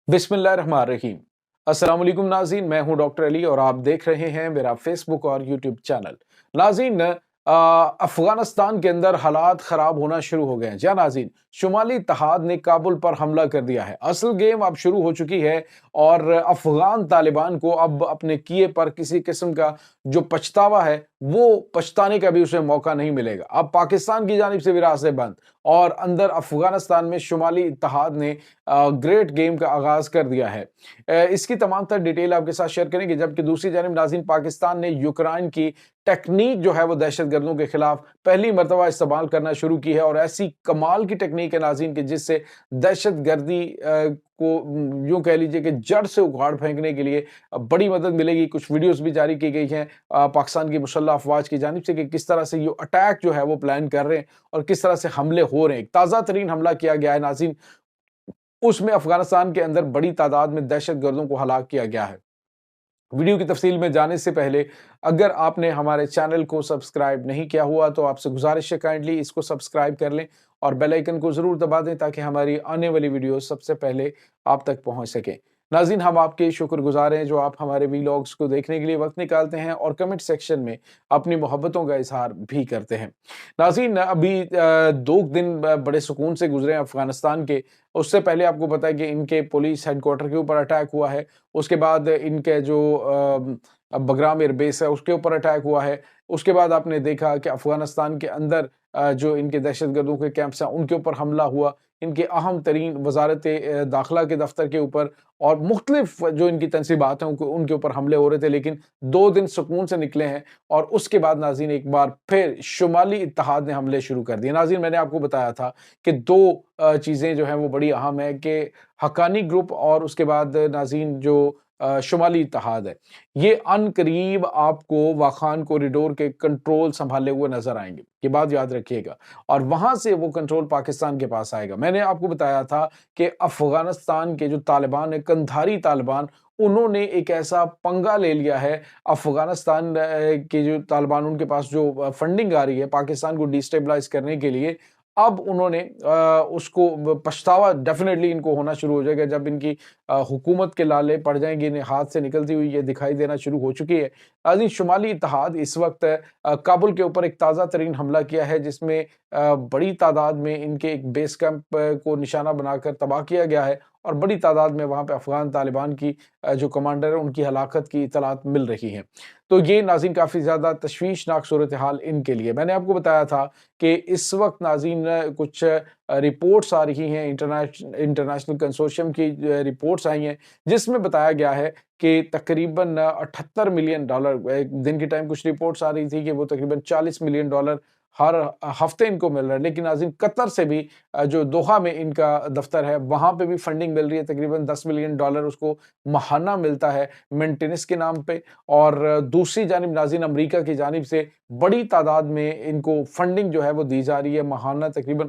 बिस्मिल्लाहिर्रहमानिर्रहीम। अस्सलाम वालेकुम नाज़रीन, मैं हूं डॉक्टर अली और आप देख रहे हैं मेरा फेसबुक और यूट्यूब चैनल। नाज़रीन, अफगानिस्तान के अंदर हालात ख़राब होना शुरू हो गए हैं। जी हाँ नाज़रीन, शुमाली इत्तेहाद ने काबुल पर हमला कर दिया है। असल गेम अब शुरू हो चुकी है और अफगान तालिबान को अब अपने किए पर किसी किस्म का जो पछतावा है वो पछताने का भी उसे मौका नहीं मिलेगा। अब पाकिस्तान की जानिब से भी रास्ते बंद और अंदर अफगानिस्तान में शुमाली इत्तेहाद ने ग्रेट गेम का आगाज कर दिया है। इसकी तमाम तर डिटेल आपके साथ शेयर करेंगे, जबकि दूसरी जानिब नाज़रीन, पाकिस्तान ने यूक्रेन की टेक्निक जो है वो दहशतगर्दों के खिलाफ पहली मरतबा इस्तेमाल करना शुरू की है और ऐसी कमाल की टेक्निक है नाज़रीन कि जिससे दहशतगर्दी को यूं कह लीजिए कि जड़ से उखाड़ फेंकने के लिए बड़ी मदद मिलेगी। कुछ वीडियोस भी जारी की गई हैं पाकिस्तान की मुसल्लह अफवाज की जानिब से कि किस तरह से ये अटैक जो है वो प्लान कर रहे हैं और किस तरह से हमले हो रहे हैं। ताज़ा तरीन हमला किया गया है नाज़रीन, उसमें अफगानिस्तान के अंदर बड़ी तादाद में दहशतगर्दों को हलाक किया गया है। वीडियो की तफसील में जाने से पहले अगर आपने हमारे चैनल को सब्सक्राइब नहीं किया हुआ तो आपसे गुजारिश है काइंडली इसको सब्सक्राइब कर लें और बेल आइकन को ज़रूर दबा दें ताकि हमारी आने वाली वीडियो सबसे पहले आप तक पहुंच सके। नाज़रीन, हम आपके शुक्रगुजार हैं जो आप हमारे वीलॉग्स को देखने के लिए वक्त निकालते हैं और कमेंट सेक्शन में अपनी मोहब्बतों का इजहार भी करते हैं। नाज़रीन, अभी 2 दिन बड़े सुकून से गुजरे हैं अफगानिस्तान के। उससे पहले आपको पता है कि इनके पुलिस हेडक्वार्टर के ऊपर अटैक हुआ है। उसके बाद इनके जो बगराम एयरबेस है उसके ऊपर अटैक हुआ है। उसके बाद आपने देखा कि अफगानिस्तान के अंदर जो इनके दहशतगर्दों के कैंप्स हैं उनके ऊपर हमला हुआ। इनके अहम तरीन वजारत दाखिला के दफ्तर के ऊपर और मुख्तलिफ जो इनकी तनसीबात हैं उनके ऊपर हमले हो रहे थे, लेकिन 2 दिन सुकून से निकले हैं और उसके बाद नाज़रीन एक बार फिर शुमाली इत्तेहाद ने हमले शुरू कर दिए। नाज़रीन, मैंने आपको बताया था कि 2 चीज़ें जो हैं वो बड़ी अहम है कि हक्कानी ग्रुप और उसके बाद नाज़रीन जो शुमाली इत्तेहाद है, ये अनकरीब आपको वाखान कॉरिडोर के कंट्रोल संभाले हुए नजर आएंगे। ये बात याद रखिएगा और वहां से वो कंट्रोल पाकिस्तान के पास आएगा। मैंने आपको बताया था कि अफगानिस्तान के जो तालिबान है, कंधारी तालिबान, उन्होंने एक ऐसा पंगा ले लिया है। अफगानिस्तान के जो तालिबान, उनके पास जो फंडिंग आ रही है पाकिस्तान को डिस्टेबलाइज करने के लिए, अब उन्होंने उसको पछतावा डेफिनेटली इनको होना शुरू हो जाएगा जब इनकी हुकूमत के लाले पड़ जाएंगे, इन्हें हाथ से निकलती हुई ये दिखाई देना शुरू हो चुकी है। अजी, शुमाली इत्तेहाद इस वक्त काबुल के ऊपर एक ताज़ा तरीन हमला किया है जिसमें बड़ी तादाद में इनके एक बेस कैंप को निशाना बनाकर तबाह किया गया है और बड़ी तादाद में वहाँ पे अफगान तालिबान की जो कमांडर है उनकी हलाकत की इतलात मिल रही हैं। तो ये नाज़रीन काफ़ी ज़्यादा तशवीशनाक सूरत हाल इनके लिए। मैंने आपको बताया था कि इस वक्त नाज़रीन कुछ रिपोर्ट्स आ रही हैं, इंटरनेशनल कंसोर्शियम की रिपोर्ट्स आई हैं जिसमें बताया गया है कि तकरीबन $78 मिलियन, एक दिन के टाइम कुछ रिपोर्ट्स आ रही थी कि वो तकरीबन $40 मिलियन हर हफ्ते इनको मिल रहा है। लेकिन नाज़रीन, कतर से भी जो दोहा में इनका दफ्तर है वहाँ पे भी फंडिंग मिल रही है। तकरीबन $10 मिलियन उसको माहाना मिलता है मेंटेनेंस के नाम पे। और दूसरी जानिब नाज़रीन, अमेरिका की जानिब से बड़ी तादाद में इनको फंडिंग जो है वो दी जा रही है, माहाना तकरीबन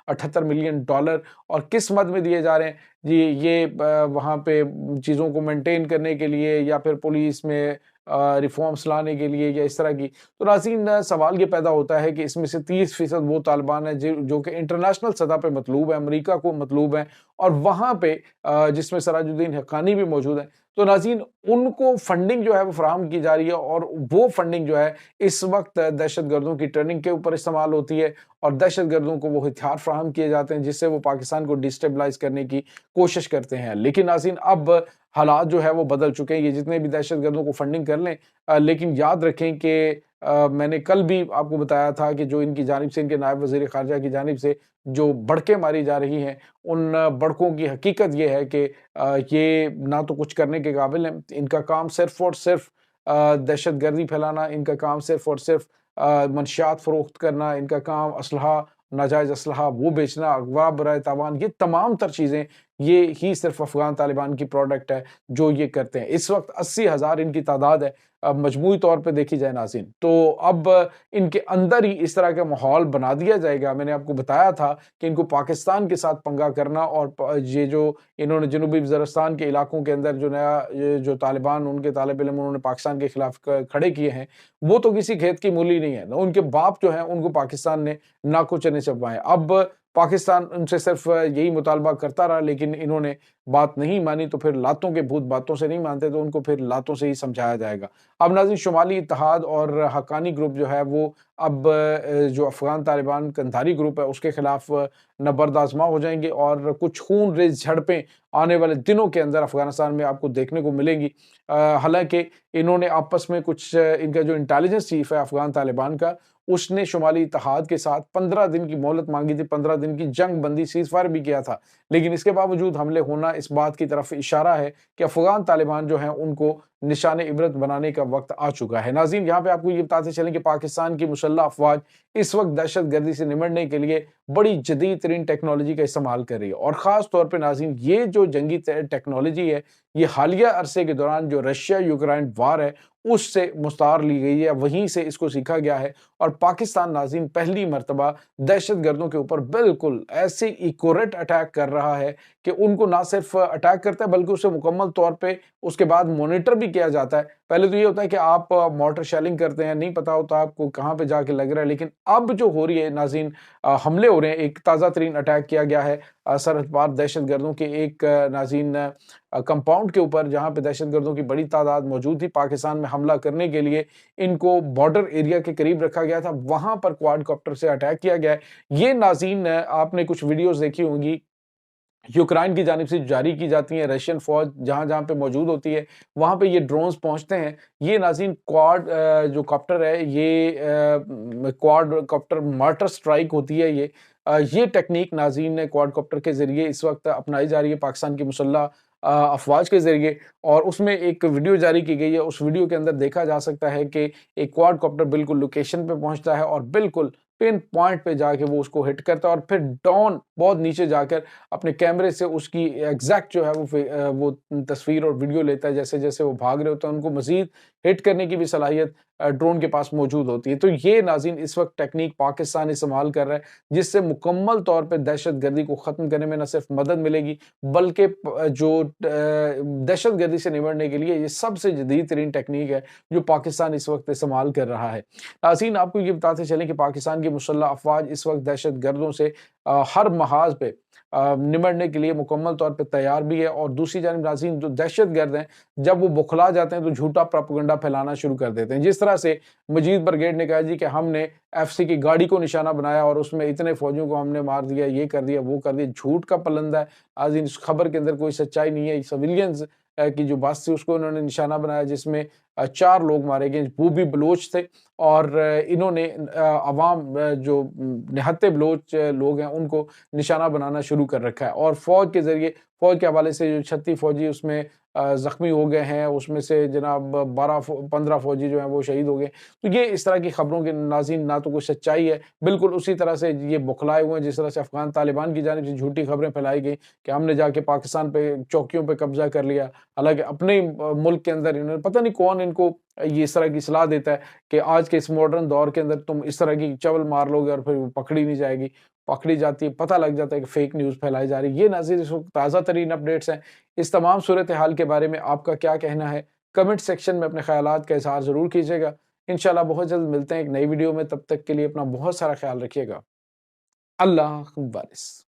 78 मिलियन डॉलर। और किस मद में दिए जा रहे हैं जी? ये वहाँ पे चीज़ों को मेंटेन करने के लिए या फिर पुलिस में रिफॉर्म्स लाने के लिए या इस तरह की। तो नाज़रीन, सवाल ये पैदा होता है कि इसमें से 30% वो तालिबान है जो कि इंटरनेशनल सतह पे मतलूब है, अमेरिका को मतलूब है और वहाँ पे जिसमें सराजुद्दीन हक्कानी भी मौजूद है। तो नाज़रीन, उनको फंडिंग जो है वो फराहम की जा रही है और वो फंडिंग जो है इस वक्त दहशतगर्दों की ट्रेनिंग के ऊपर इस्तेमाल होती है और दहशतगर्दों को वो हथियार फराहम किए जाते हैं जिससे वो पाकिस्तान को डिस्टेबलाइज करने की कोशिश करते हैं। लेकिन नाज़रीन, अब हालात जो है वो बदल चुके हैं। ये जितने भी दहशतगर्दों को फंडिंग कर लें, लेकिन याद रखें कि मैंने कल भी आपको बताया था कि जो इनकी जानिब से, इनके नायब वज़ीर ख़ारजा की जानिब से जो भड़कें मारी जा रही हैं, उन भड़कों की हकीकत ये है कि ये ना तो कुछ करने के काबिल हैं। इनका काम सिर्फ़ और सिर्फ़ दहशतगर्दी फैलाना, इनका काम सिर्फ़ और सिर्फ़ मंशियात फ़रोख्त करना, इनका काम असलहा, नाजायज़ असलहा वो बेचना, अगवा बराए तावान, ये तमाम तर चीज़ें ये ही सिर्फ अफ़गान तालिबान की प्रोडक्ट है जो ये करते हैं। इस वक्त 80,000 इनकी तादाद है मजमूई तौर पे देखी जाए नाज़रीन। तो अब इनके अंदर ही इस तरह का माहौल बना दिया जाएगा। मैंने आपको बताया था कि इनको पाकिस्तान के साथ पंगा करना और ये जो इन्होंने जनूबी वज़ीरिस्तान के इलाकों के अंदर जो नया ये जो तालिबान, उनके तालिब इल्म उन्होंने पाकिस्तान के खिलाफ खड़े किए हैं, वो तो किसी खेत की मूली नहीं है। उनके बाप जो हैं उनको पाकिस्तान ने नाको चने चबवाए। अब پاکستان ان سے صرف یہی مطالبہ کرتا رہا، لیکن انہوں نے بات نہیں مانی، تو پھر لاتوں کے بھوت باتوں سے نہیں مانتے، تو ان کو پھر لاتوں سے ہی سمجھایا جائے گا۔ اب ناظرین، شمالی اتحاد اور حقانی گروپ جو ہے وہ اب جو افغان طالبان کندھاری گروپ ہے اس کے خلاف نبرد آزما ہو جائیں گے، اور کچھ خون ریز جھڑپیں آنے والے دنوں کے اندر افغانستان میں آپ کو دیکھنے کو ملیں گی۔ حالانکہ انہوں نے آپس میں کچھ ان کا جو انٹیلیجنس چیف ہے افغان طالبان کا، اس نے شمالی اتحاد کے ساتھ 15 دن کی مہلت مانگی تھی، 15 دن کی جنگ بندی سیز فائر بھی کیا تھا، لیکن اس کے باوجود حملے ہونا اس بات کی طرف اشارہ ہے کہ افغان طالبان جو ہیں ان کو نشان عبرت بنانے کا وقت آ چکا ہے۔ ناظرین، یہاں پہ آپ کو یہ بتاتے چلیں کہ پاکستان کی مسلح افواج اس وقت دہشت گردی سے نمٹنے کے لیے بڑی جدید ترین ٹیکنالوجی کا استعمال کر رہی ہے، اور خاص طور پہ ناظرین یہ جو جنگی ٹیکنالوجی ہے یہ حالیہ عرصے کے دوران جو رشیا یوکرائن وار ہے اس سے مستعار لی گئی ہے، وہیں سے اس کو سیکھا گیا ہے، اور پاکستان ناظرین پہلی مرتبہ دہشت گردوں کے اوپر بالکل ایسے ایکوریٹ اٹیک کر رہا ہے کہ ان کو نہ صرف اٹیک کرتا ہے بلکہ اسے مکمل طور پہ اس کے بعد مانیٹر بھی کیا جاتا ہے۔ پہلے تو یہ ہوتا ہے کہ آپ مارٹر شیلنگ کرتے ہیں، نہیں پتا ہوتا آپ کو کہاں پہ جا کے لگ رہا ہے، لیکن اب جو ہو رہی ہے ناظرین، حملے ہو رہے ہیں۔ ایک تازہ ترین اٹیک کیا گیا ہے سرحد پار دہشت گردوں کے ایک ناظرین کمپاؤنڈ کے اوپر، جہاں پہ دہشت گردوں کی بڑی تعداد موجود تھی۔ پاکستان میں حملہ کرنے کے لیے ان کو بارڈر ایریا کے قریب رکھا گیا تھا، وہاں پر کواد کاپٹر سے اٹیک کیا گیا ہے۔ یہ ناظرین آپ نے کچھ ویڈیوز دیکھی ہوں گی یوکرائن کی جانب سے جاری کی جاتی ہیں، رشین فوج جہاں جہاں پہ موجود ہوتی ہے وہاں پہ یہ ڈرونز پہنچتے ہیں۔ یہ ناظرین کواد جو کاپٹر ہے، یہ کواد کاپٹر مارٹر سٹرائک ہوتی ہے۔ یہ ٹیکنیک ناظرین کواد کاپٹر کے ذریعے اس وقت اپنائی جا رہی ہے پاکستان کی مسلح افواج کے ذریعے، اور اس میں ایک ویڈیو جاری کی گئی ہے۔ اس ویڈیو کے اندر دیکھا جا سکتا ہے کہ ایک کواد کاپٹر بالکل لوکیشن پہ پہنچتا ہے اور بالکل پن پوائنٹ پہ جا کے وہ اس کو ہٹ کرتا ہے، اور پھر ڈاؤن بہت نیچے جا کر اپنے کیمرے سے اس کی ایگزیکٹ جو ہے وہ تصویر اور ویڈیو لیتا ہے۔ جیسے جیسے وہ بھاگ رہے ہوتے ہیں ان کو مزید ہٹ کرنے کی بھی صلاحیت ڈرون کے پاس موجود ہوتی ہے۔ تو یہ ناظرین اس وقت ٹیکنیک پاکستان استعمال کر رہا ہے، جس سے مکمل طور پہ دہشت گردی کو ختم کرنے میں نہ صرف مدد ملے گی بلکہ جو دہشت گردی سے نمٹنے کے لیے یہ سب سے جدید ترین ٹیکنیک ہے جو پاکستان اس وقت استعمال کر رہا ہے۔ ناظرین، آپ کو یہ بتاتے چلیں کہ پاکستان کی مسلح افواج اس وقت دہشت گردوں سے ہر محاذ پہ نمٹنے کے لیے مکمل طور پہ تیار بھی ہے، اور دوسری جانب ناظرین جو دہشت گرد ہیں جب وہ بکھلا جاتے ہیں تو جھوٹا پروپیگنڈا پھیلانا شروع کر دیتے ہیں۔ جس طرح سے مجید برگیڈ نے کہا جی کہ ہم نے ایف سی کی گاڑی کو نشانہ بنایا اور اس میں اتنے فوجیوں کو ہم نے مار دیا، یہ کر دیا وہ کر دیا، جھوٹ کا پلندہ ہے ناظرین۔ اس خبر کے اندر کوئی سچائی نہیں ہے۔ سویلینز کی جو بس تھی اس کو انہوں نے نشانہ بنایا، جس میں 4 لوگ مارے گئے، وہ بھی بلوچ تھے، اور انہوں نے عوام جو نہتے بلوچ لوگ ہیں ان کو نشانہ بنانا شروع کر رکھا ہے، اور فوج کے ذریعے فوج کے حوالے سے جو 36 فوجی اس میں زخمی ہو گئے ہیں، اس میں سے جناب 15 فوجی جو ہیں وہ شہید ہو گئے۔ تو یہ اس طرح کی خبروں کے ناظرین نہ تو کوئی سچائی ہے، بالکل اسی طرح سے یہ بکھلائے ہوئے ہیں جس طرح سے افغان طالبان کی جانب سے جھوٹی خبریں پھیلائی گئی کہ ہم نے جا کے پاکستان پہ چوکیوں پہ قبضہ کر لیا، حالانکہ اپنے ملک کے اندر انہوں نے پتہ نہیں کون ان کو یہ اس طرح کی صلاح دیتا ہے کہ آج کے اس ماڈرن دور کے اندر تم اس طرح کی چول مار لو گے اور پھر پکڑی نہیں جائے گی، پکڑی جاتی ہے، پتہ لگ جاتا ہے کہ فیک نیوز پھیلائی جا رہی ہے۔ یہ ناظرین اس وقت تازہ ترین اپڈیٹس ہیں۔ اس تمام صورتحال کے بارے میں آپ کا کیا کہنا ہے؟ کمنٹ سیکشن میں اپنے خیالات کا اظہار ضرور کیجیے گا۔ انشاءاللہ بہت جلد ملتے ہیں ایک نئی ویڈیو میں، تب تک کے لیے اپنا بہت سارا خیال رکھیے گا۔ اللہ حافظ۔